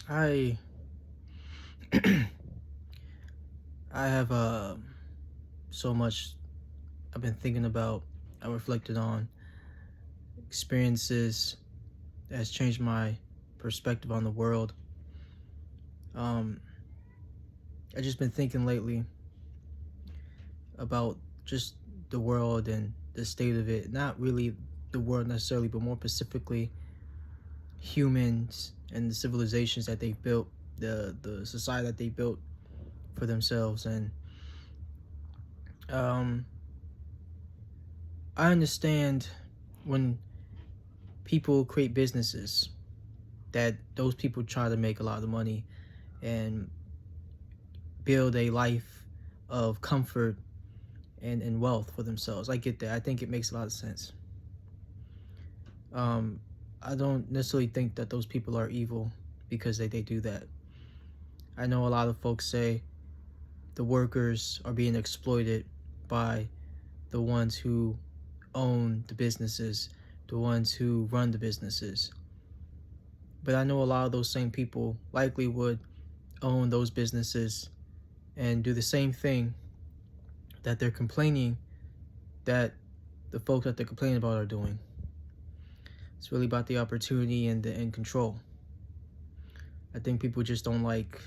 I I have so much I've been thinking about. I reflected on experiences that has changed my perspective on the world. Um, I just been thinking lately about just the world and the state of it. Not really the world necessarily, but more specifically humans and the civilizations that they've built, the society that they built for themselves. And um, I understand when people create businesses that those people try to make a lot of money and build a life of comfort and wealth for themselves. I get that. I think it makes a lot of sense. Um, I don't necessarily think that those people are evil because they do that. I know a lot of folks say the workers are being exploited by the ones who own the businesses, the ones who run the businesses. But I know a lot of those same people likely would own those businesses and do the same thing that they're complaining that the folks that they're complaining about are doing. It's really about the opportunity and the control. I think people just don't like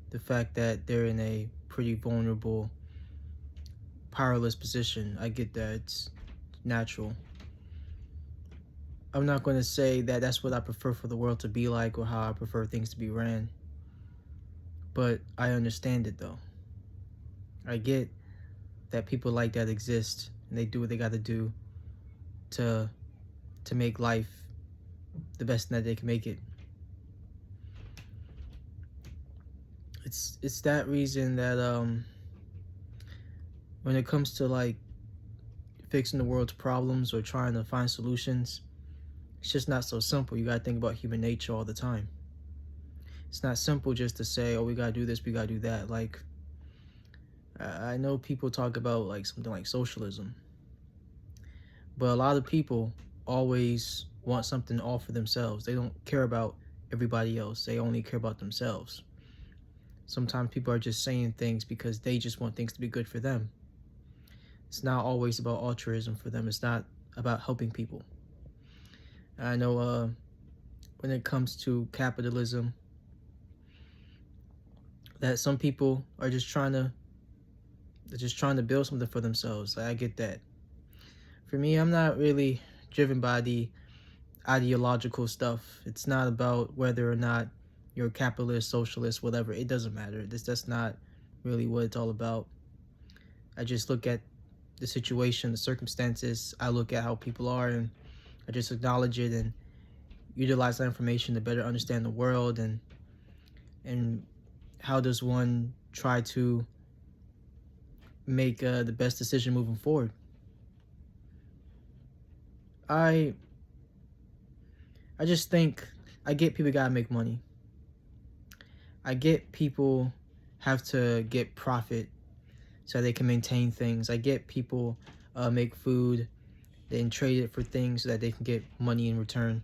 the fact that they're in a pretty vulnerable, powerless position. I get that. It's natural. I'm not going to say that that's what I prefer for the world to be like or how I prefer things to be ran, but I understand it though. I get that people like that exist and they do what they got to do to make life the best that they can make it. It's that reason that when it comes to like fixing the world's problems or trying to find solutions, it's just not so simple. You got to think about human nature all the time. It's not simple just to say, oh, we got to do this, we got to do that. Like, I know people talk about like something like socialism, but a lot of people always want something all for themselves. They don't care about everybody else, they only care about themselves. Sometimes people are just saying things because they just want things to be good for them. It's not always about altruism for them. It's not about helping people. I know when it comes to capitalism, that some people are just trying to build something for themselves. I get that. For me, I'm not really driven by the ideological stuff. It's not about whether or not you're a capitalist, socialist, whatever. It doesn't matter. That's not really what it's all about. I just look at the situation, the circumstances. I look at how people are, and I just acknowledge it and utilize that information to better understand the world and how does one try to make the best decision moving forward. I I just think I get people gotta make money. I get people have to get profit so they can maintain things. I get people make food, then trade it for things so that they can get money in return.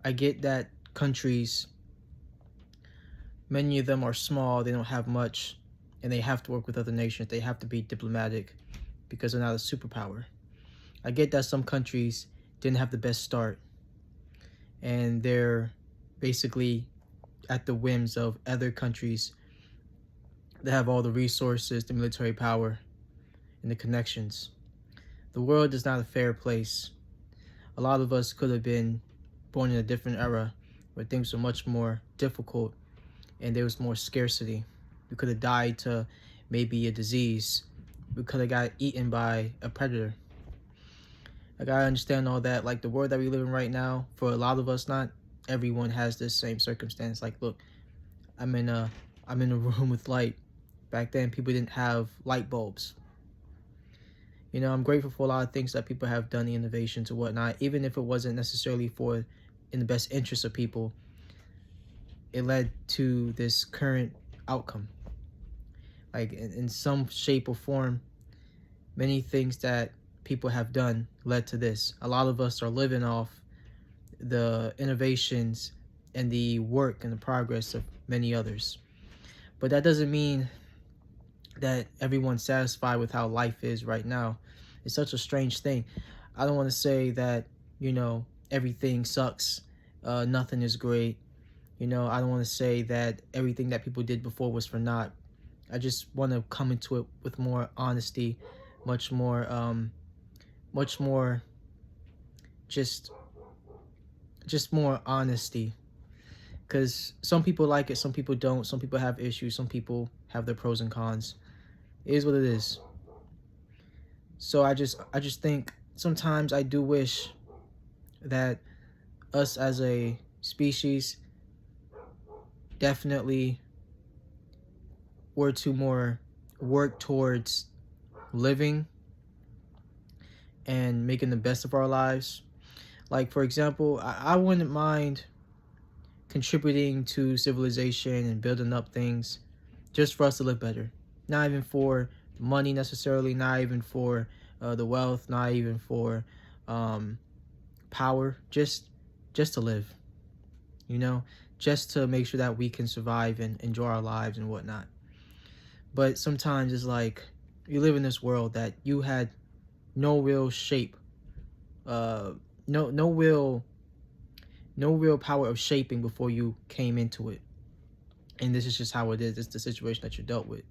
I get that countries, many of them are small, they don't have much, and they have to work with other nations. They have to be diplomatic because they're not a superpower. I get that some countries didn't have the best start and they're basically at the whims of other countries that have all the resources, the military power, and the connections. The world is not a fair place. A lot of us could have been born in a different era where things were much more difficult and there was more scarcity. We could have died to maybe a disease. We could have got eaten by a predator. Like, I understand all that. Like, the world that we live in right now, for a lot of us, not everyone has this same circumstance. Like, look, I'm in a I'm in a room with light. Back then, people didn't have light bulbs. I'm grateful for a lot of things that people have done, the innovations and whatnot. Even if it wasn't necessarily for in the best interest of people, it led to this current outcome. Like, in some shape or form, many things that people have done led to this. A lot of us are living off the innovations and the work and the progress of many others. But that doesn't mean that everyone's satisfied with how life is right now. It's such a strange thing. I don't want to say that, everything sucks, nothing is great. I don't want to say that everything that people did before was for naught. I just want to come into it with more honesty, much more, just, more honesty. Because some people like it, some people don't. Some people have issues. Some people have their pros and cons. It is what it is. So I just think sometimes I do wish that us as a species definitely were to more work towards living and making the best of our lives. Like, for example, I wouldn't mind contributing to civilization and building up things just for us to live better. Not even for money necessarily, not even for the wealth, not even for power, just to live, just to make sure that we can survive and enjoy our lives and whatnot. But sometimes it's like you live in this world that you had no real shape, no real power of shaping before you came into it. And this is just how it is. It's the situation that you're dealt with.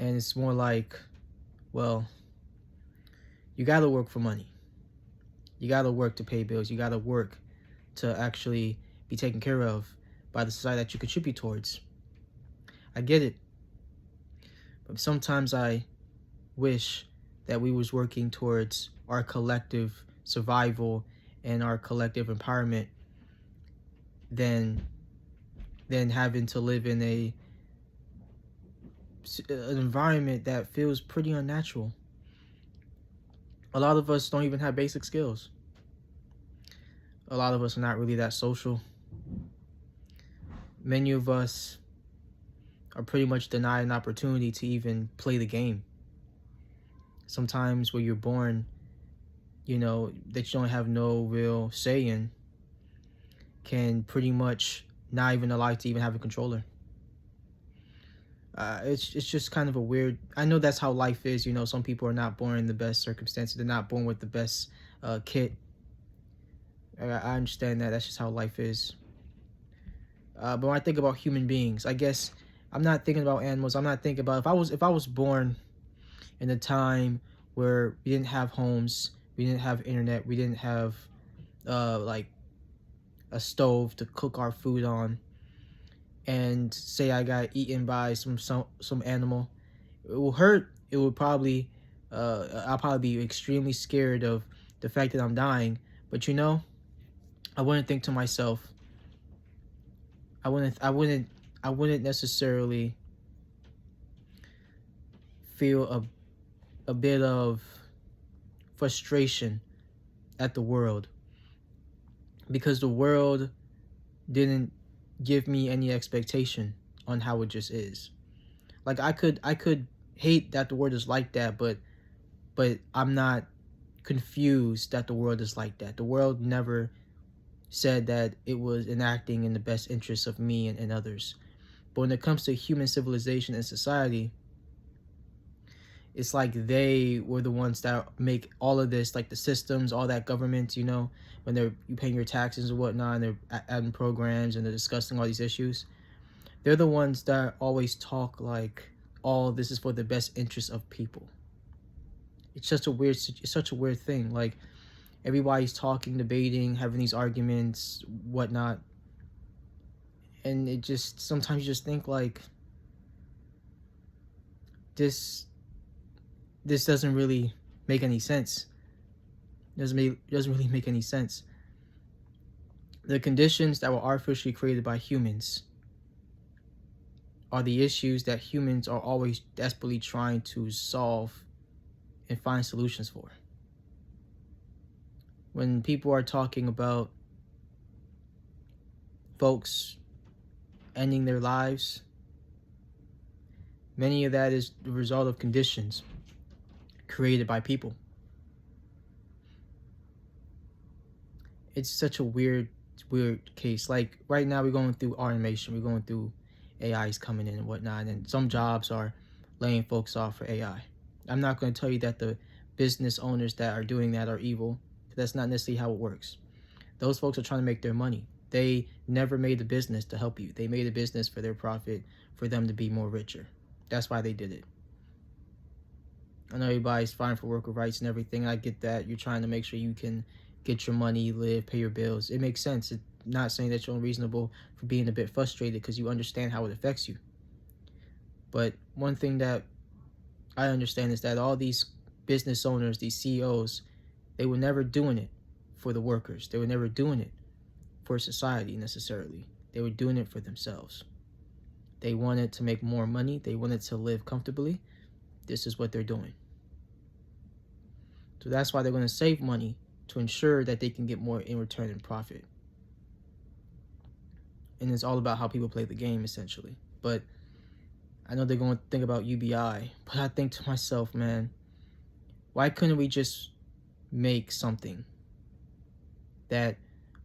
And it's more like, well, you got to work for money. You got to work to pay bills. You got to work to actually be taken care of by the society that you contribute towards. I get it. But sometimes I wish that we was working towards our collective survival and our collective empowerment than having to live in an environment that feels pretty unnatural. A lot of us don't even have basic skills. A lot of us are not really that social. Many of us are pretty much denied an opportunity to even play the game. Sometimes where you're born, that you don't have no real say in, can pretty much not even allow you to even have a controller. It's just kind of a weird. I know that's how life is. Some people are not born in the best circumstances. They're not born with the best kit. I understand that. That's just how life is. But when I think about human beings, I guess I'm not thinking about animals. I'm not thinking about if I was born in a time where we didn't have homes, we didn't have internet, we didn't have like a stove to cook our food on, and say I got eaten by some animal, it will hurt. It would probably I'll probably be extremely scared of the fact that I'm dying. But I wouldn't think to myself. I wouldn't necessarily feel a bit of frustration at the world, because the world didn't give me any expectation on how it just is. Like I could hate that the world is like that, but I'm not confused that the world is like that. The world never said that it was enacting in the best interests of me and others. But when it comes to human civilization and society, it's like they were the ones that make all of this, like the systems, all that government, when you paying your taxes and whatnot, and they're adding programs and they're discussing all these issues. They're the ones that always talk like, all this is for the best interest of people. It's such a weird thing. Like, everybody's talking, debating, having these arguments, whatnot. And it just, sometimes you just think like, this doesn't really make any sense. It doesn't really make any sense. The conditions that were artificially created by humans are the issues that humans are always desperately trying to solve and find solutions for. When people are talking about folks ending their lives, many of that is the result of conditions created by people. It's such a weird weird case. Like right now, we're going through automation. We're going through AIs coming in and whatnot, and some jobs are laying folks off for AI. I'm not going to tell you that the business owners that are doing that are evil. That's not necessarily how it works. Those folks are trying to make their money. They never made the business to help you. They made a business for their profit, for them to be more richer. That's why they did it. I know everybody's fighting for worker rights and everything. I get that. You're trying to make sure you can get your money, live, pay your bills. It makes sense. It's not saying that you're unreasonable for being a bit frustrated because you understand how it affects you. But one thing that I understand is that all these business owners, these CEOs, they were never doing it for the workers. They were never doing it for society necessarily. They were doing it for themselves. They wanted to make more money. They wanted to live comfortably. This is what they're doing. So that's why they're going to save money to ensure that they can get more in return in profit. And it's all about how people play the game, essentially. But I know they're going to think about UBI, but I think to myself, man, why couldn't we just make something that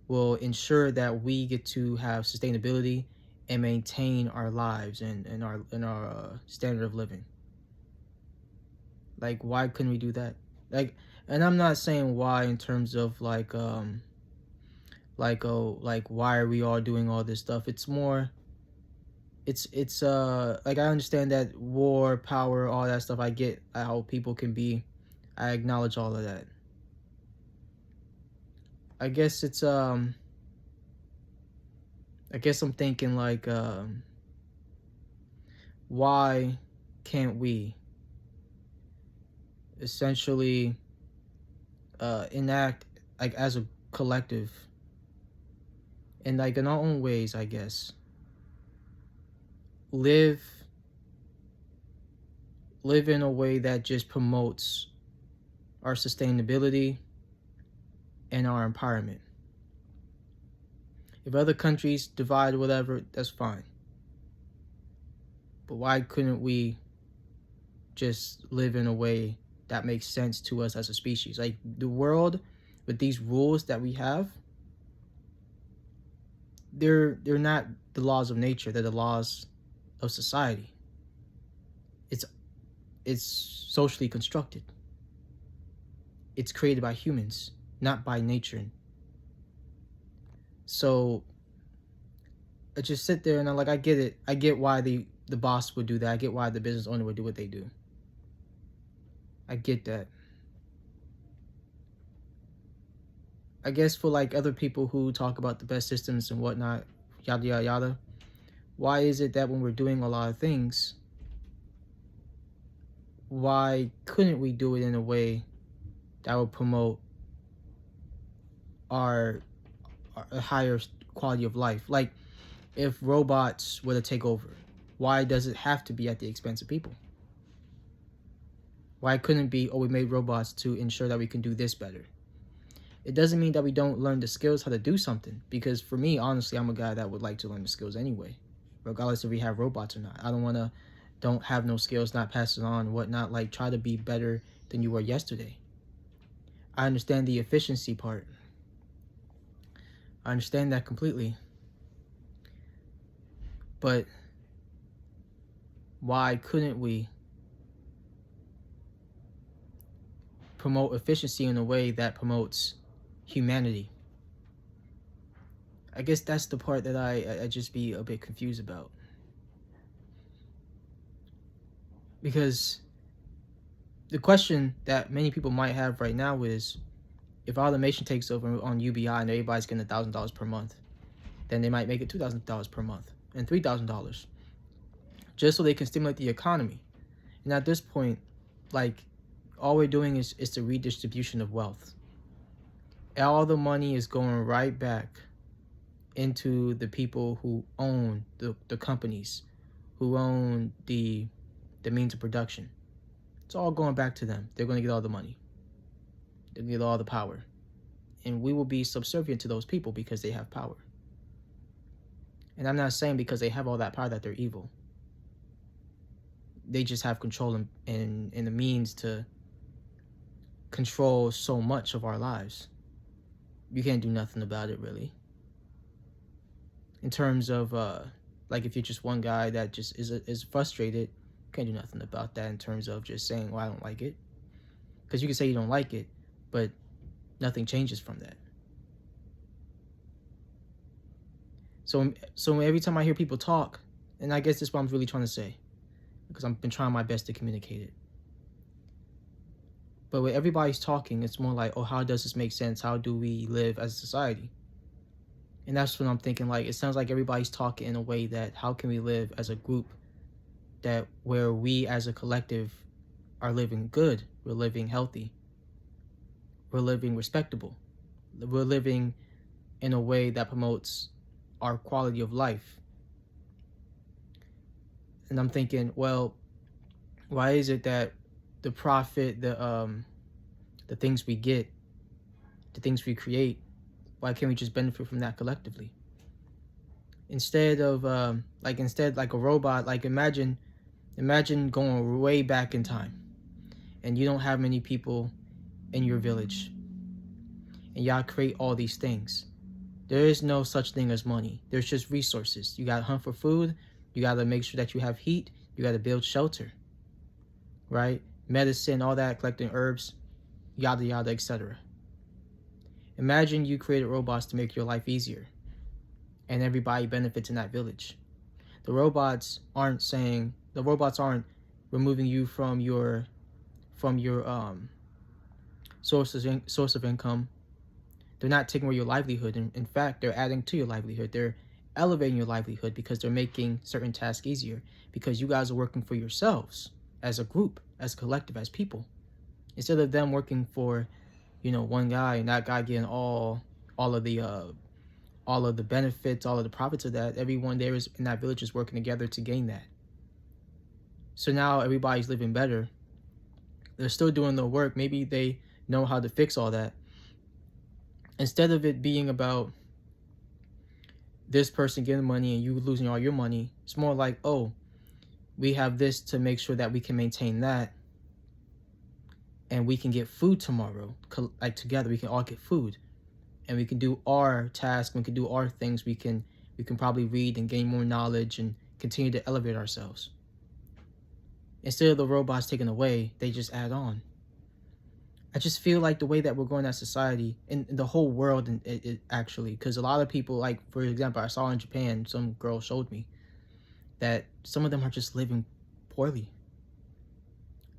will ensure that we get to have sustainability and maintain our lives and our standard of living? Like, why couldn't we do that? Like, and I'm not saying why in terms of like why are we all doing all this stuff? It's more, it's like I understand that war, power, all that stuff. I get how people can be. I acknowledge all of that. I guess it's I guess I'm thinking like why can't we essentially enact like as a collective and like in our own ways, I guess, live in a way that just promotes our sustainability and our empowerment. If other countries divide whatever, that's fine. But why couldn't we just live in a way that makes sense to us as a species? Like the world with these rules that we have, they're not the laws of nature, they're the laws of society. It's socially constructed. It's created by humans, not by nature. So I just sit there and I'm like, I get it. I get why the boss would do that. I get why the business owner would do what they do. I get that. I guess for like other people who talk about the best systems and whatnot, yada yada yada, why is it that when we're doing a lot of things, why couldn't we do it in a way that would promote our higher quality of life? Like if robots were to take over, why does it have to be at the expense of people? Why couldn't it be, oh, we made robots to ensure that we can do this better? It doesn't mean that we don't learn the skills how to do something, because for me, honestly, I'm a guy that would like to learn the skills anyway, regardless if we have robots or not. I don't have no skills, not pass it on, whatnot. Like, try to be better than you were yesterday. I understand the efficiency part. I understand that completely. But why couldn't we promote efficiency in a way that promotes humanity? I guess that's the part that I just be a bit confused about. Because the question that many people might have right now is, if automation takes over on UBI and everybody's getting $1,000 per month, then they might make it $2,000 per month and $3,000 just so they can stimulate the economy. And at this point, like, all we're doing is the redistribution of wealth. All the money is going right back into the people who own the companies, who own the means of production. It's all going back to them. They're going to get all the money. They'll get all the power. And we will be subservient to those people because they have power. And I'm not saying because they have all that power that they're evil. They just have control and the means to control so much of our lives. You can't do nothing about it, really. in terms of like if you're just one guy that just is frustrated, can't do nothing about that in terms of just saying, well, I don't like it, because you can say you don't like it, but nothing changes from that. So every time I hear people talk, and I guess that's what I'm really trying to say, because I've been trying my best to communicate it. But when everybody's talking, it's more like, oh, how does this make sense? How do we live as a society? And that's what I'm thinking. Like, it sounds like everybody's talking in a way that how can we live as a group that where we as a collective are living good, we're living healthy, we're living respectable, we're living in a way that promotes our quality of life. And I'm thinking, well, why is it that the profit, the things we get, the things we create, why can't we just benefit from that collectively? Instead of like a robot, like imagine going way back in time, and you don't have many people in your village, and y'all create all these things. There is no such thing as money. There's just resources. You gotta hunt for food. You gotta make sure that you have heat. You gotta build shelter, right? Medicine, all that, collecting herbs, yada yada, etc. Imagine you created robots to make your life easier, and everybody benefits in that village. The robots aren't removing you from your source of income. They're not taking away your livelihood. In fact, they're adding to your livelihood. They're elevating your livelihood because they're making certain tasks easier, because you guys are working for yourselves as a group, as a collective, as people, instead of them working for, one guy and that guy getting all of the benefits, all of the profits of that. Everyone there is in that village is working together to gain that. So now everybody's living better. They're still doing the work. Maybe they know how to fix all that. Instead of it being about this person getting money and you losing all your money, it's more like, oh, we have this to make sure that we can maintain that, and we can get food tomorrow. Like together, we can all get food, and we can do our tasks. We can do our things. We can probably read and gain more knowledge and continue to elevate ourselves. Instead of the robots taken away, they just add on. I just feel like the way that we're going as society in the whole world, and it actually, because a lot of people, like for example, I saw in Japan, some girl showed me that some of them are just living poorly.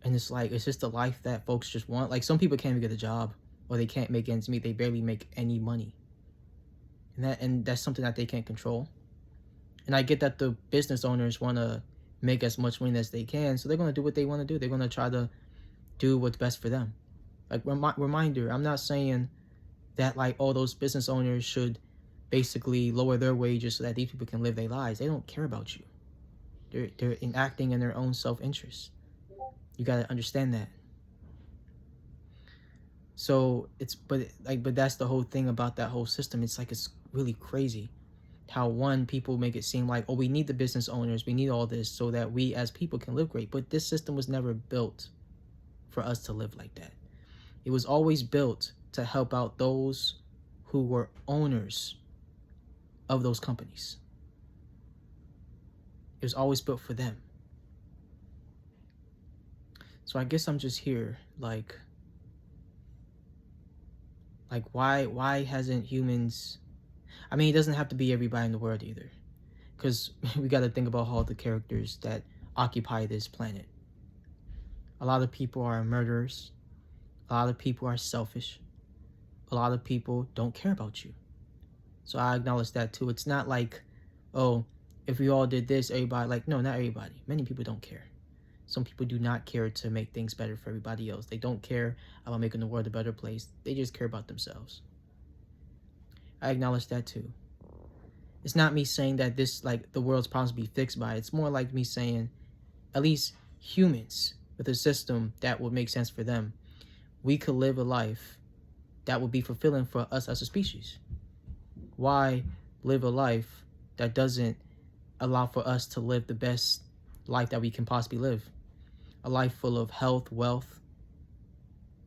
And it's like, it's just the life that folks just want. Like some people can't even get a job, or they can't make ends meet. They barely make any money. And that's something that they can't control. And I get that the business owners want to make as much money as they can, so they're going to do what they want to do. They're going to try to do what's best for them. Like, reminder, I'm not saying that, like, all those business owners should basically lower their wages so that these people can live their lives. They don't care about you. They're enacting in their own self-interest. You got to understand that. So but that's the whole thing about that whole system. It's like, it's really crazy how people make it seem like, oh, we need the business owners, we need all this so that we as people can live great. But this system was never built for us to live like that. It was always built to help out those who were owners of those companies. It was always built for them. So I guess I'm just here, like why hasn't humans... I mean, it doesn't have to be everybody in the world either, because we got to think about all the characters that occupy this planet. A lot of people are murderers. A lot of people are selfish. A lot of people don't care about you. So I acknowledge that too. It's not like, oh, if we all did this, everybody... Like, no, not everybody. Many people don't care. Some people do not care to make things better for everybody else. They don't care about making the world a better place. They just care about themselves. I acknowledge that too. It's not me saying that this, like, the world's problems be fixed by it. It's more like me saying, at least humans with a system that would make sense for them, we could live a life that would be fulfilling for us as a species. Why live a life that doesn't allow for us to live the best life that we can possibly live? A life full of health, wealth,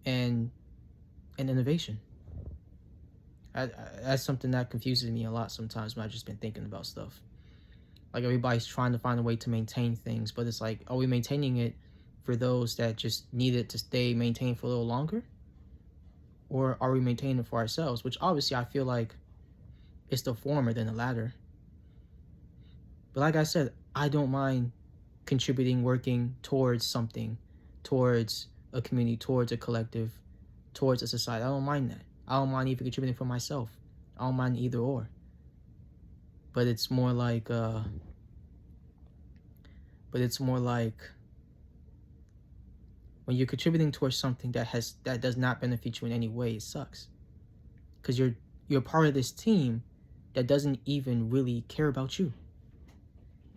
and innovation. That's something that confuses me a lot sometimes when I've just been thinking about stuff. Like everybody's trying to find a way to maintain things, but it's like, are we maintaining it for those that just need it to stay maintained for a little longer? Or are we maintaining it for ourselves? Which obviously I feel like it's the former than the latter. But like I said, I don't mind contributing, working towards something, towards a community, towards a collective, towards a society. I don't mind that. I don't mind even contributing for myself. I don't mind either or. But it's more like when you're contributing towards something that does not benefit you in any way, it sucks. Because you're part of this team that doesn't even really care about you.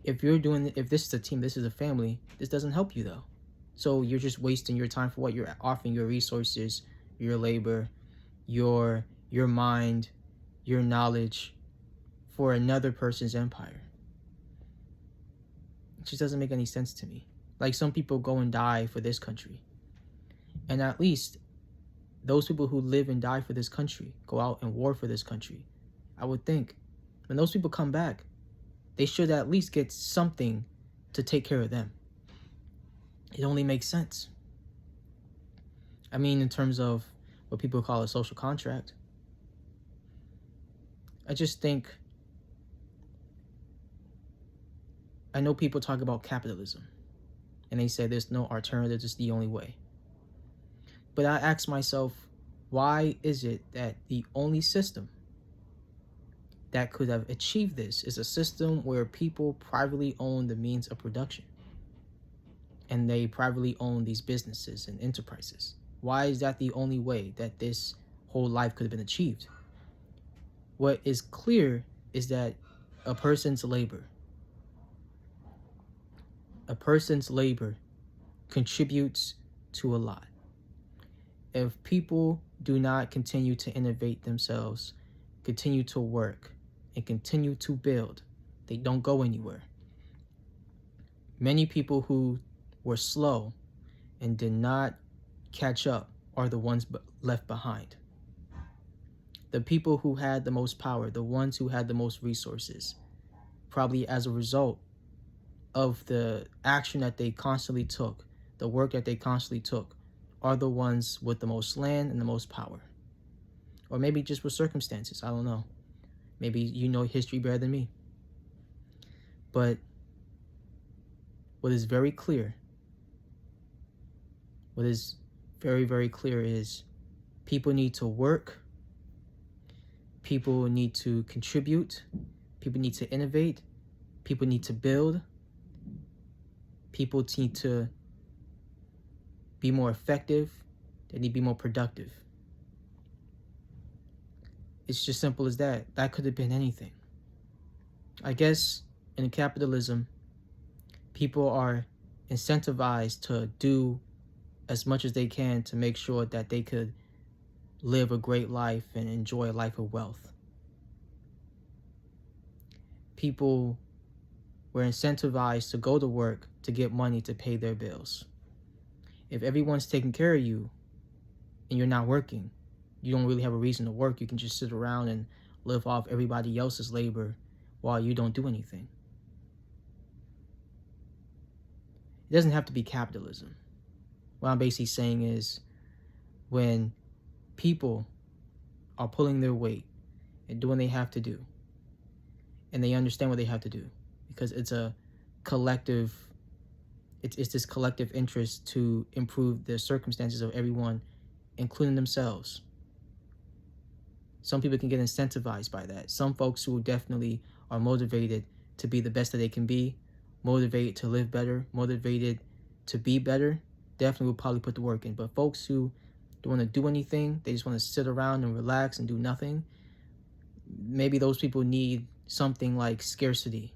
If this is a team, this is a family, this doesn't help you though. So you're just wasting your time for what? You're offering your resources, your labor, your mind, your knowledge for another person's empire. It just doesn't make any sense to me. Like, some people go and die for this country. And at least those people who live and die for this country, go out and war for this country, I would think when those people come back, they should at least get something to take care of them. It only makes sense. I mean, in terms of what people call a social contract, I just think, I know people talk about capitalism and they say there's no alternative, it's the only way. But I ask myself, why is it that the only system that could have achieved this is a system where people privately own the means of production and they privately own these businesses and enterprises? Why is that the only way that this whole life could have been achieved? What is clear is that a person's labor contributes to a lot. If people do not continue to innovate themselves, continue to work, and continue to build, they don't go anywhere. Many people who were slow and did not catch up are the ones left behind. The people who had the most power, the ones who had the most resources, probably as a result of the action that they constantly took, the work that they constantly took, are the ones with the most land and the most power. Or maybe just with circumstances, I don't know. Maybe you know history better than me. But what is very clear, very, very clear is people need to work, people need to contribute, people need to innovate, people need to build, people need to be more effective, they need to be more productive. It's just simple as that. That could have been anything. I guess in capitalism, people are incentivized to do as much as they can to make sure that they could live a great life and enjoy a life of wealth. People were incentivized to go to work to get money to pay their bills. If everyone's taking care of you and you're not working, you don't really have a reason to work. You can just sit around and live off everybody else's labor while you don't do anything. It doesn't have to be capitalism. What I'm basically saying is, when people are pulling their weight and doing what they have to do, and they understand what they have to do, because it's a collective, it's this collective interest to improve the circumstances of everyone, including themselves. Some people can get incentivized by that. Some folks who definitely are motivated to be the best that they can be, motivated to live better, motivated to be better, definitely will probably put the work in. But folks who don't want to do anything, they just want to sit around and relax and do nothing, maybe those people need something like scarcity.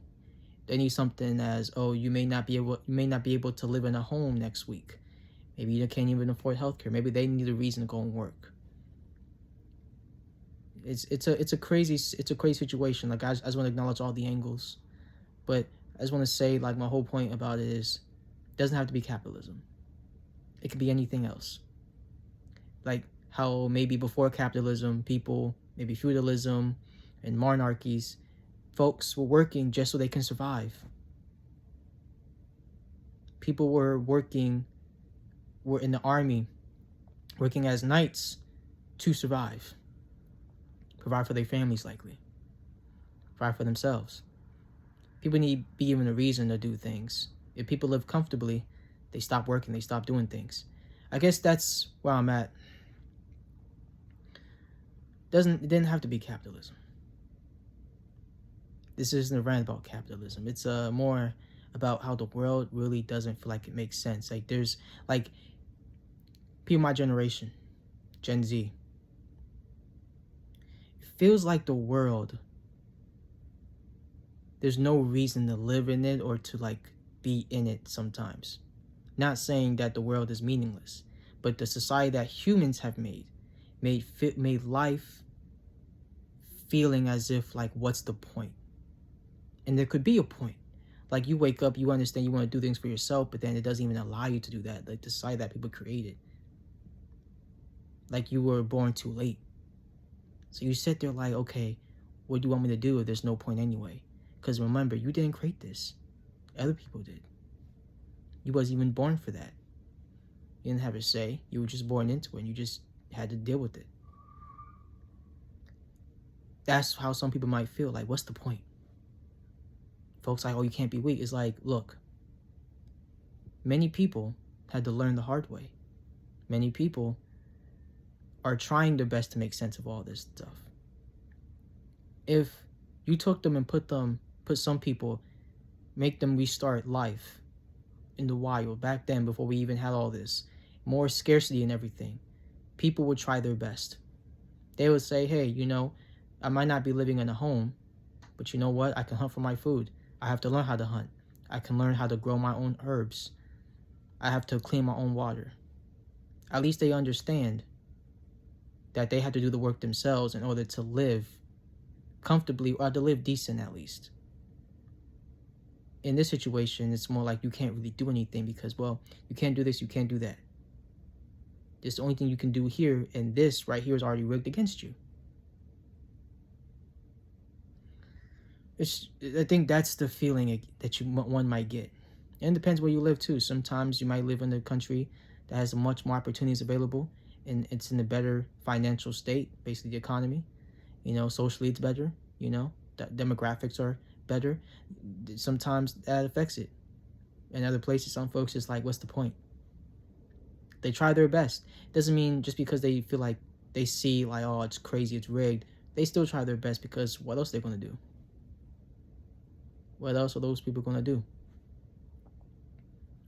They need something as, oh, you may not be able to live in a home next week. Maybe you can't even afford healthcare. Maybe they need a reason to go and work. It's a crazy situation. Like, I just want to acknowledge all the angles, but I just want to say, like, my whole point about it is, it doesn't have to be capitalism. It could be anything else. Like how maybe before capitalism, people maybe feudalism and monarchies, folks were working just so they can survive. People were in the army, working as knights to survive, provide for their families likely, provide for themselves. People need to be given a reason to do things. If people live comfortably, they stop working, they stop doing things. I guess that's where I'm at. It didn't have to be capitalism. This isn't a rant about capitalism. It's more about how the world really doesn't feel like it makes sense. Like there's like people my generation, Gen Z. It feels like the world, there's no reason to live in it or to like be in it sometimes. Not saying that the world is meaningless, but the society that humans have made life feeling as if like what's the point? And there could be a point. Like you wake up, you understand you want to do things for yourself, but then it doesn't even allow you to do that. Like the society that people created. Like you were born too late. So you sit there like, okay, what do you want me to do if there's no point anyway? Because remember, you didn't create this. Other people did. You wasn't even born for that. You didn't have a say. You were just born into it and you just had to deal with it. That's how some people might feel. Like, what's the point? Folks like, oh, you can't be weak. It's like, look, many people had to learn the hard way. Many people are trying their best to make sense of all this stuff. If you took them and put some people, make them restart life in the wild back then before we even had all this, more scarcity and everything, people would try their best. They would say, hey, I might not be living in a home, but you know what? I can hunt for my food. I have to learn how to hunt. I can learn how to grow my own herbs. I have to clean my own water. At least they understand that they have to do the work themselves in order to live comfortably or to live decent at least. In this situation, it's more like you can't really do anything because, well, you can't do this, you can't do that. This the only thing you can do here, and this right here is already rigged against you. I think that's the feeling that one might get. And it depends where you live too. Sometimes you might live in a country that has much more opportunities available and it's in a better financial state, basically the economy. Socially it's better, demographics are better. Sometimes that affects it. In other places, some folks just like, what's the point? They try their best. Doesn't mean just because they feel like they see like, oh, it's crazy, it's rigged. They still try their best because what else are they going to do? What else are those people going to do?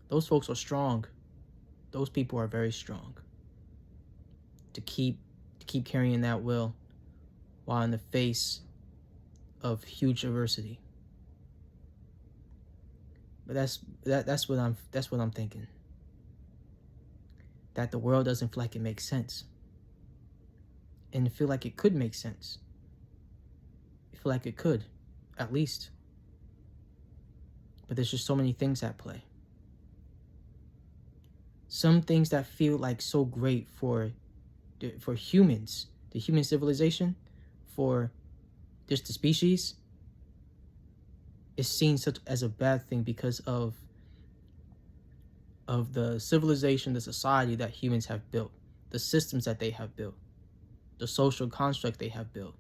Those folks are strong. Those people are very strong. To keep carrying that will while in the face of huge adversity. But that's what I'm thinking. That the world doesn't feel like it makes sense. And feel like it could make sense. I feel like it could, at least. But there's just so many things at play. Some things that feel like so great for humans, the human civilization, for just the species, is seen such as a bad thing because of the civilization, the society that humans have built, the systems that they have built, the social construct they have built.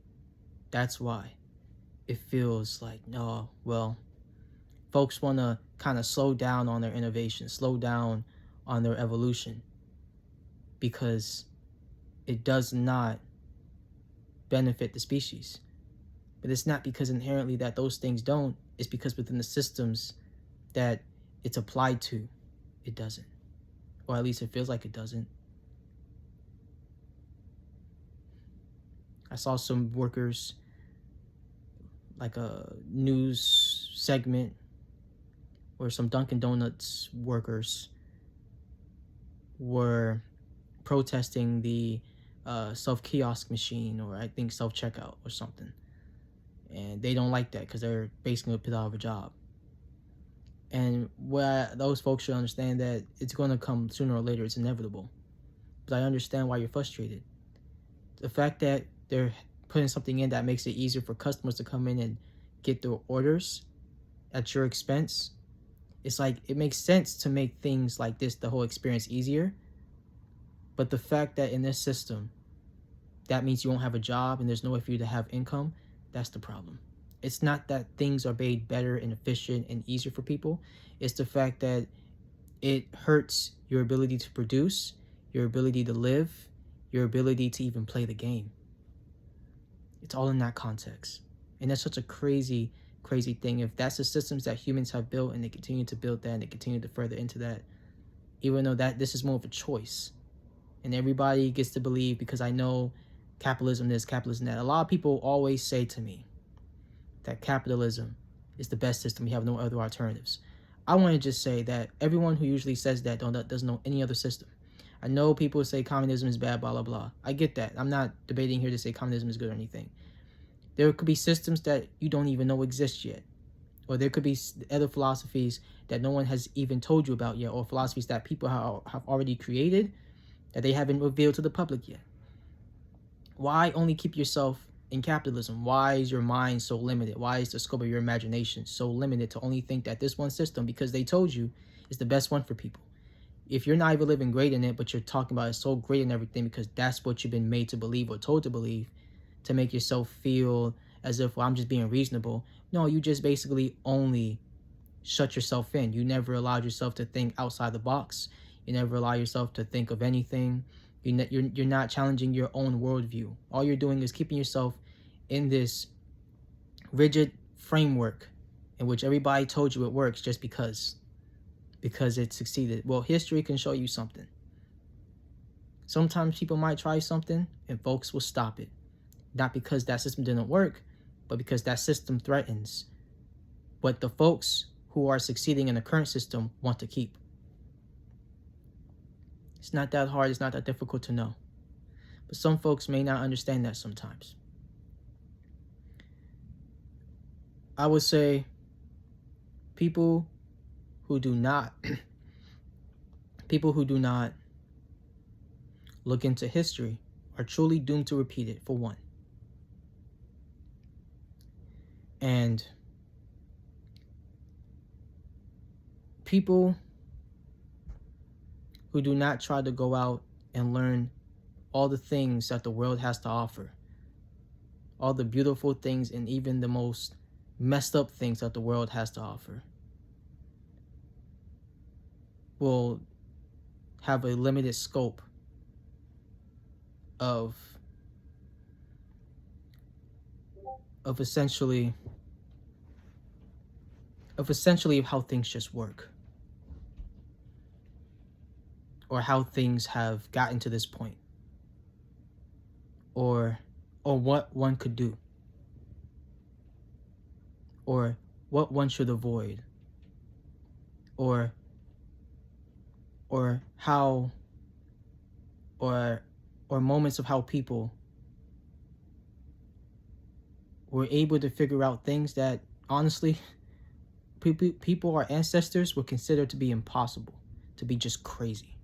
That's why it feels like, no, well, folks want to kind of slow down on their innovation, slow down on their evolution, because it does not benefit the species. But it's not because inherently that those things don't, it's because within the systems that it's applied to, it doesn't. Or at least it feels like it doesn't. I saw some workers, like a news segment, where some Dunkin' Donuts workers were protesting the self-kiosk machine, or I think self-checkout or something. And they don't like that because they're basically put out of a job. And those folks should understand that it's going to come sooner or later. It's inevitable. But I understand why you're frustrated. The fact that putting something in that makes it easier for customers to come in and get their orders at your expense. It's like, it makes sense to make things like this, the whole experience, easier. But the fact that in this system, that means you won't have a job and there's no way for you to have income, that's the problem. It's not that things are made better and efficient and easier for people. It's the fact that it hurts your ability to produce, your ability to live, your ability to even play the game. It's all in that context. And that's such a crazy, crazy thing. If that's the systems that humans have built and they continue to build that and they continue to further into that, even though that this is more of a choice. And everybody gets to believe, because I know capitalism this, capitalism that. A lot of people always say to me that capitalism is the best system. We have no other alternatives. I want to just say that everyone who usually says that doesn't know any other system. I know people say communism is bad, blah, blah, blah. I get that. I'm not debating here to say communism is good or anything. There could be systems that you don't even know exist yet. Or there could be other philosophies that no one has even told you about yet, or philosophies that people have already created that they haven't revealed to the public yet. Why only keep yourself in capitalism? Why is your mind so limited? Why is the scope of your imagination so limited to only think that this one system, because they told you, is the best one for people? If you're not even living great in it, but you're talking about it's so great and everything because that's what you've been made to believe or told to believe, to make yourself feel as if, well, I'm just being reasonable. No, you just basically only shut yourself in. You never allowed yourself to think outside the box. You never allow yourself to think of anything. You're not challenging your own worldview. All you're doing is keeping yourself in this rigid framework in which everybody told you it works just because it succeeded. Well, history can show you something. Sometimes people might try something and folks will stop it. Not because that system didn't work, but because that system threatens what the folks who are succeeding in the current system want to keep. It's not that hard, it's not that difficult to know. But some folks may not understand that sometimes. I would say people who do not look into history are truly doomed to repeat it, for one. And people who do not try to go out and learn all the things that the world has to offer, all the beautiful things and even the most messed up things that the world has to offer, will have a limited scope of essentially how things just work, or how things have gotten to this point, or what one could do, or what one should avoid, or how, or moments of how people were able to figure out things that honestly people, our ancestors, would consider to be impossible, to be just crazy.